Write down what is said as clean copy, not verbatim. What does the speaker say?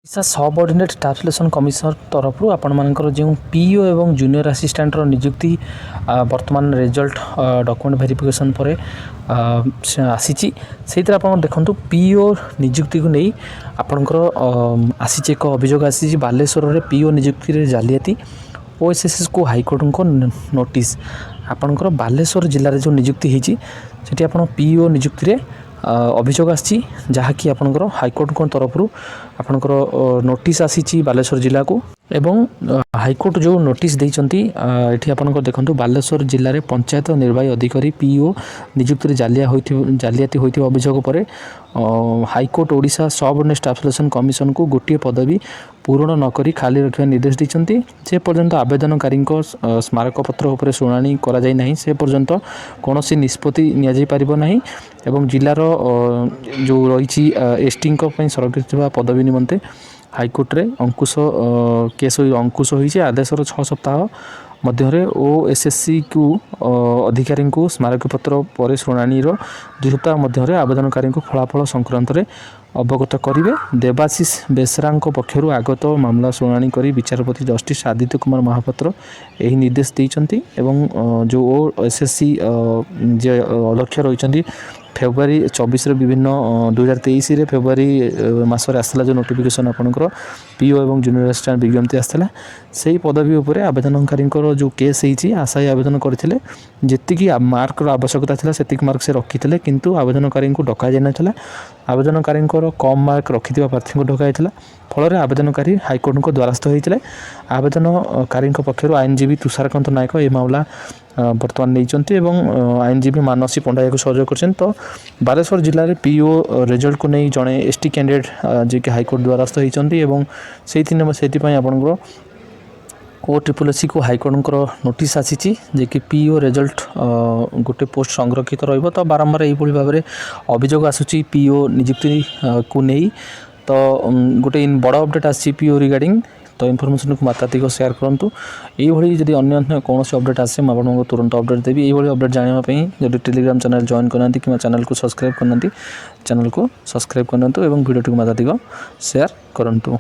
Odisha subordinate staff selection commission ତରଫରୁ ଆପଣମାନଙ୍କର ଯେଉଁ ପିଇଓ ଏବଂ ଜୁନିୟର ଆସିଷ୍ଟାଣ୍ଟର ନିଯୁକ୍ତି ବର୍ତ୍ତମାନ ରେଜଲ୍ଟ ଡକୁମେଣ୍ଟ ଭେରିଫିକେସନ୍ ପରେ ଆସିଛି। ସେଇଥିରେ ଆପଣ ଦେଖନ୍ତୁ ପିଇଓ ନିଯୁକ୍ତିକୁ ନେଇ ଆପଣଙ୍କର ଆସିଛି ଏକ ଅଭିଯୋଗ ଆସିଛି ବାଲେଶ୍ୱରରେ ପିଇଓ ନିଯୁକ୍ତିରେ ଜାଲିଆତି ଓଏସ୍ଏସ୍ଏସ୍କୁ ହାଇକୋର୍ଟଙ୍କ ନୋଟିସ୍। ଆପଣଙ୍କର ବାଲେଶ୍ୱର ଜିଲ୍ଲାରେ ଯେଉଁ ନିଯୁକ୍ତି ହେଇଛି ସେଠି ଆପଣ ପିଇଓ ନିଯୁକ୍ତିରେ ଅଭିଯୋଗ ଆସିଛି, ଯାହାକି ଆପଣଙ୍କର ହାଇକୋର୍ଟଙ୍କ ତରଫରୁ ଆପଣଙ୍କର ନୋଟିସ୍ ଆସିଛି ବାଲେଶ୍ୱର ଜିଲ୍ଲାକୁ। ଏବଂ ହାଇକୋର୍ଟ ଯେଉଁ ନୋଟିସ୍ ଦେଇଛନ୍ତି ଏଠି ଆପଣଙ୍କର ଦେଖନ୍ତୁ ବାଲେଶ୍ୱର ଜିଲ୍ଲାରେ ପଞ୍ଚାୟତ ନିର୍ବାହୀ ଅଧିକାରୀ ପିଇଓ ନିଯୁକ୍ତିରେ ଜାଲିଆତି ହୋଇଥିବା ଅଭିଯୋଗ ପରେ high court Odisha subordinate staff selection କମିଶନକୁ ଗୋଟିଏ ପଦବୀ ପୂରଣ ନକରି ଖାଲି ରଖିବା ନିର୍ଦ୍ଦେଶ ଦେଇଛନ୍ତି। ଯେ ପର୍ଯ୍ୟନ୍ତ ଆବେଦନକାରୀଙ୍କ ସ୍ମାରକପତ୍ର ଉପରେ ଶୁଣାଣି କରାଯାଇ ନାହିଁ ସେ ପର୍ଯ୍ୟନ୍ତ କୌଣସି ନିଷ୍ପତ୍ତି ନିଆଯାଇପାରିବ ନାହିଁ। ଏବଂ ଜିଲ୍ଲାର ଯେଉଁ ରହିଛି ଏସ୍ଟିଙ୍କ ପାଇଁ ସଂରକ୍ଷିତ ଥିବା ପଦବୀ ନିମନ୍ତେ ହାଇକୋର୍ଟରେ କେସ୍ ଅଙ୍କୁଶ ହୋଇଛି। ଆଦେଶର 6 ସପ୍ତାହ ମଧ୍ୟରେ ଓଏସ୍ଏସ୍ସିକୁ ଅଧିକାରୀଙ୍କୁ ସ୍ମାରକପତ୍ର ପରେ ଶୁଣାଣିର 2 ସପ୍ତାହ ମଧ୍ୟରେ ଆବେଦନକାରୀଙ୍କୁ ଫଳାଫଳ ସଂକ୍ରାନ୍ତରେ ଅବଗତ କରିବେ। ଦେବାଶିଷ ବେସରାଙ୍କ ପକ୍ଷରୁ ଆଗତ ମାମଲା ଶୁଣାଣି କରି ବିଚାରପତି ଜଷ୍ଟିସ୍ ଆଦିତ୍ୟ କୁମାର ମହାପାତ୍ର ଏହି ନିର୍ଦ୍ଦେଶ ଦେଇଛନ୍ତି। ଏବଂ ଯେଉଁ ଓଏସ୍ଏସ୍ସି ଯେ ଅଧ୍ୟକ୍ଷ ରହିଛନ୍ତି ଫେବୃଆରୀ 24ରେ ବିଭିନ୍ନ 2023ରେ ଫେବୃଆରୀ ମାସରେ ଆସିଥିଲା ଯେଉଁ ନୋଟିଫିକେସନ୍ ଆପଣଙ୍କର ପିଓ ଏବଂ ଜୁନିୟର ଆସିଷ୍ଟାଣ୍ଟ ବିଜ୍ଞପ୍ତି ଆସିଥିଲା, ସେହି ପଦବୀ ଉପରେ ଆବେଦନକାରୀଙ୍କର ଯେଉଁ କେସ୍ ହେଇଛି ଆଶାୟୀ ଆବେଦନ କରିଥିଲେ। ଯେତିକି ମାର୍କର ଆବଶ୍ୟକତା ଥିଲା ସେତିକି ମାର୍କ ସେ ରଖିଥିଲେ, କିନ୍ତୁ ଆବେଦନକାରୀଙ୍କୁ ଡକାଯାଇନଥିଲା। ଆବେଦନକାରୀଙ୍କର କମ୍ ମାର୍କ ରଖିଥିବା ପ୍ରାର୍ଥୀଙ୍କୁ ଡକାଯାଇଥିଲା। ଫଳରେ ଆବେଦନକାରୀ ହାଇକୋର୍ଟଙ୍କ ଦ୍ୱାରସ୍ଥ ହୋଇଥିଲେ। ଆବେଦନକାରୀଙ୍କ ପକ୍ଷରୁ ଆଇନଜୀବୀ ତୁଷାରକାନ୍ତ ନାୟକ ଏହି ମାମଲା ବର୍ତ୍ତମାନ ନେଇଛନ୍ତି ଏବଂ ଆଇନଜୀବୀ ମାନସୀ ପଣ୍ଡା ଏହାକୁ ସହଯୋଗ କରିଛନ୍ତି। ତ ବାଲେଶ୍ୱର ଜିଲ୍ଲାରେ ପିଇଓ ରେଜଲ୍ଟକୁ ନେଇ ଜଣେ ଏସ୍ଟି କ୍ୟାଣ୍ଡିଡେଟ୍ ଯିଏକି ହାଇକୋର୍ଟ ଦ୍ୱାରସ୍ଥ ହୋଇଛନ୍ତି ଏବଂ ସେଥିପାଇଁ ଆପଣଙ୍କର OSSSCକୁ ହାଇକୋର୍ଟଙ୍କର ନୋଟିସ୍ ଆସିଛି ଯେ କି ପିଇଓ ରେଜଲ୍ଟ ଗୋଟେ ପୋଷ୍ଟ ସଂରକ୍ଷିତ ରହିବ। ତ ବାରମ୍ବାର ଏଇଭଳି ଭାବରେ ଅଭିଯୋଗ ଆସୁଛି ପିଇଓ ନିଯୁକ୍ତିକୁ ନେଇ। ତ ଗୋଟେ ବଡ଼ ଅପଡ଼େଟ୍ ଆସିଛି ପିଇଓ ରିଗାର୍ଡ଼ିଂ। ତ ଇନଫର୍ମେସନ୍କୁ ମାତ୍ରାଧିକ ସେୟାର କରନ୍ତୁ। ଏଇଭଳି ଯଦି ଅନ୍ୟ କୌଣସି ଅପଡ଼େଟ୍ ଆସେ ମୁଁ ଆପଣଙ୍କୁ ତୁରନ୍ତ ଅପଡ଼େଟ୍ ଦେବି। ଏଇଭଳି ଅପଡ଼େଟ୍ ଜାଣିବା ପାଇଁ ଯଦି ଟେଲିଗ୍ରାମ ଚ୍ୟାନେଲ୍ ଜଏନ୍ କରିନାହାନ୍ତି କିମ୍ବା ଚ୍ୟାନେଲକୁ ସବସ୍କ୍ରାଇବ୍ କରିନାହାନ୍ତି ଚ୍ୟାନେଲକୁ ସବସ୍କ୍ରାଇବ୍ କରନ୍ତୁ ଏବଂ ଭିଡ଼ିଓଟିକୁ ମାତ୍ରାଧିକ ସେୟାର କରନ୍ତୁ।